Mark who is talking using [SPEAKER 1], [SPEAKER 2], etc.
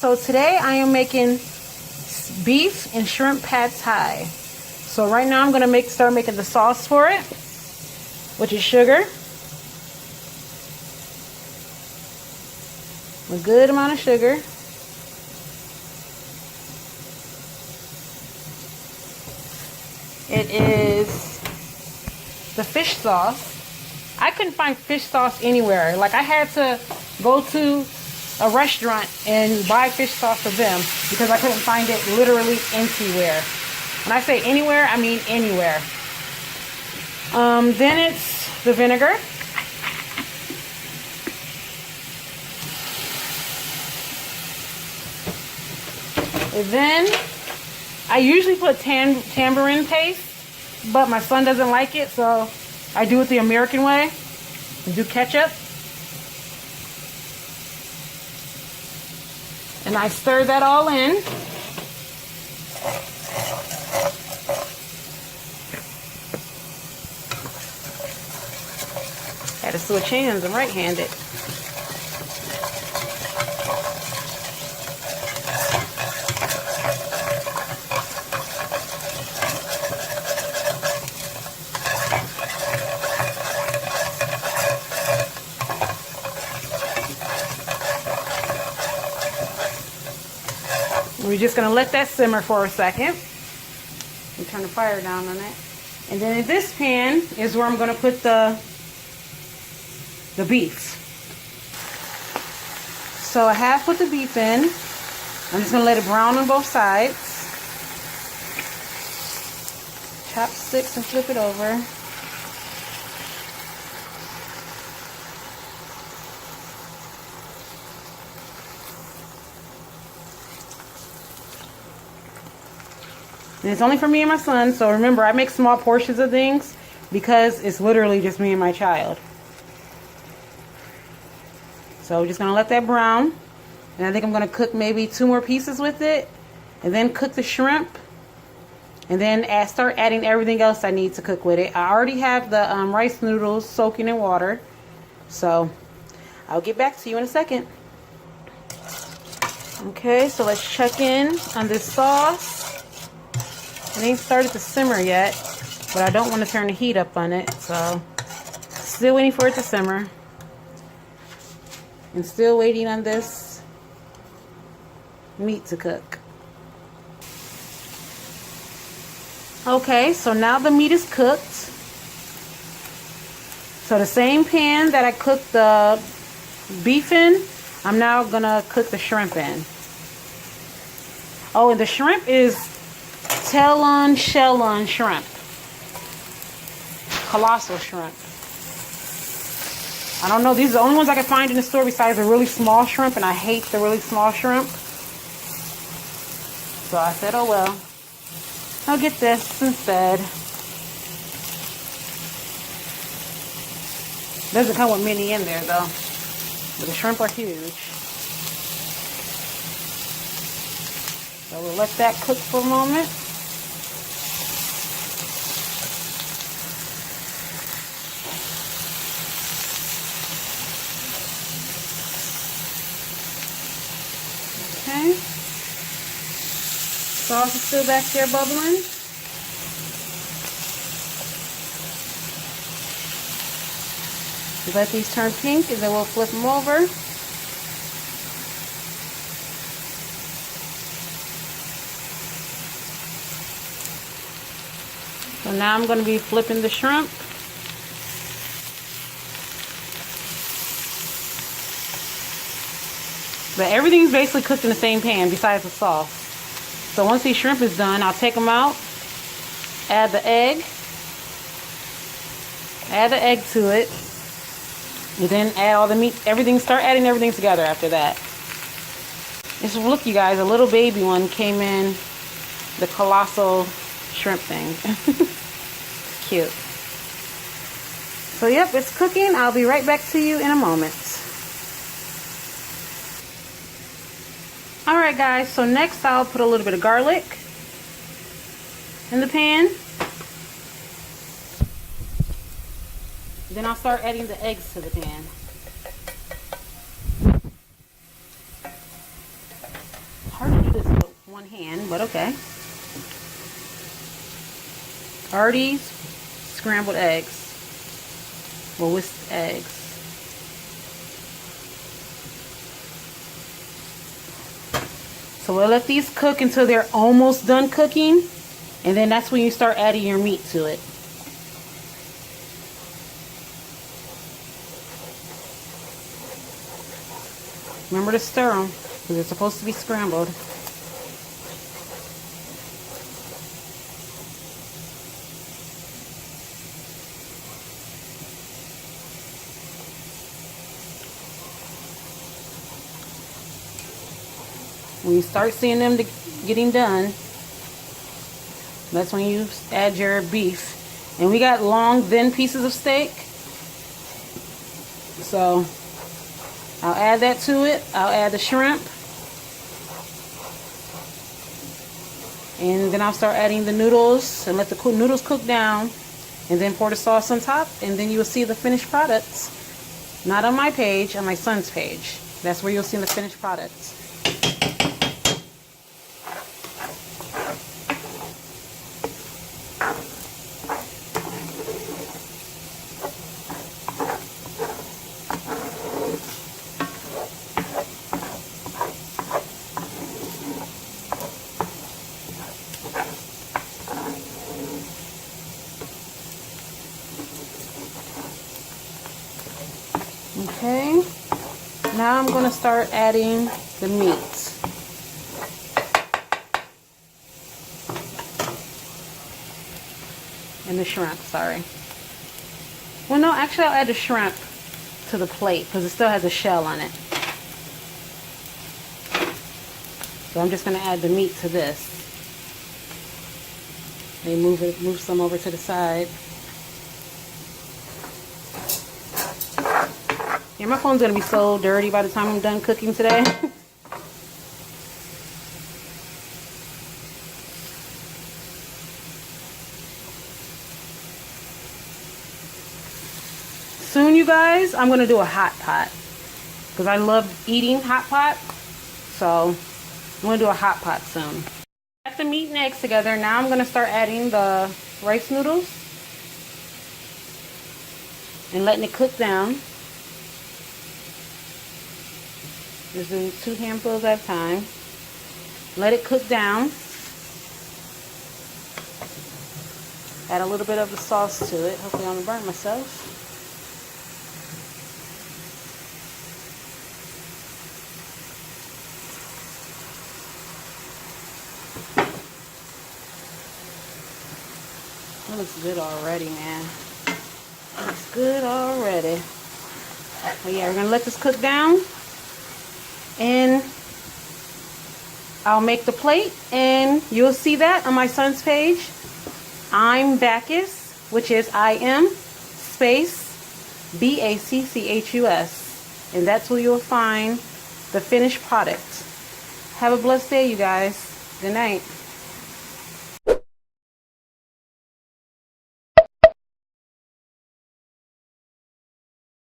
[SPEAKER 1] So today I am making beef and shrimp pad thai. So right now I'm gonna start making the sauce for it, which is sugar, a good amount of sugar. It is the fish sauce. I couldn't find fish sauce anywhere. Like, I had to go to a restaurant and buy fish sauce for them because I couldn't find it literally anywhere. When I say anywhere, I mean anywhere. Then it's the vinegar. And then I usually put tamarind paste, but my son doesn't like it, so I do it the American way and do ketchup. And I stir that all in. Had to switch hands, I'm right-handed. We're just going to let that simmer for a second. And turn the fire down on it. And then in this pan is where I'm going to put the beef. So I have put the beef in. I'm just going to let it brown on both sides. Chopsticks and flip it over. And it's only for me and my son, so remember, I make small portions of things because it's literally just me and my child. So we're just going to let that brown. And I think I'm going to cook maybe 2 more pieces with it. And then cook the shrimp. And then start adding everything else I need to cook with it. I already have the rice noodles soaking in water. So I'll get back to you in a second. Okay, so let's check in on this sauce. It ain't started to simmer yet, but I don't want to turn the heat up on it, so still waiting for it to simmer. And still waiting on this meat to cook. Okay, so now the meat is cooked. So the same pan that I cooked the beef in, I'm now gonna cook the shrimp in. Oh, and the shrimp is tail-on, shell-on shrimp. Colossal shrimp. I don't know, these are the only ones I can find in the store besides the really small shrimp, and I hate the really small shrimp. So I said, oh well, I'll get this instead. Doesn't come with many in there though, but the shrimp are huge. So we'll let that cook for a moment. Okay. Sauce is still back there bubbling. Let these turn pink and then we'll flip them over. So now I'm going to be flipping the shrimp. But everything's basically cooked in the same pan besides the sauce. So once these shrimp is done, I'll take them out, add the egg to it, and then add all the meat, start adding everything together after that. Just look, you guys, a little baby one came in the colossal shrimp thing. Cute. So yep, it's cooking. I'll be right back to you in a moment. Alright guys, so next I'll put a little bit of garlic in the pan. Then I'll start adding the eggs to the pan. one hand, but okay. Artie's scrambled eggs. Well, whisked eggs. So we'll let these cook until they're almost done cooking, and then that's when you start adding your meat to it. Remember to stir them, because they're supposed to be scrambled. When you start seeing them getting done, that's when you add your beef. And we got long, thin pieces of steak. So I'll add that to it. I'll add the shrimp. And then I'll start adding the noodles and let the noodles cook down. And then pour the sauce on top. And then you will see the finished products. Not on my page, on my son's page. That's where you'll see the finished products. Okay, now I'm going to start adding the meat. And the shrimp, sorry. Well, no, actually I'll add the shrimp to the plate because it still has a shell on it. So I'm just going to add the meat to this. They move some over to the side. Yeah, my phone's gonna be so dirty by the time I'm done cooking today. Soon, you guys, I'm gonna do a hot pot because I love eating hot pot. So I'm gonna do a hot pot soon. Got the meat and eggs together. Now I'm gonna start adding the rice noodles and letting it cook down. Just do 2 handfuls at a time. Let it cook down. Add a little bit of the sauce to it. Hopefully I don't burn myself. That looks good already, man. Looks good already. But yeah, we're gonna let this cook down. And I'll make the plate, and you'll see that on my son's page. I'm Bacchus, which is I-M space B-A-C-C-H-U-S, and that's where you'll find the finished product. Have a blessed day, you guys. Good night.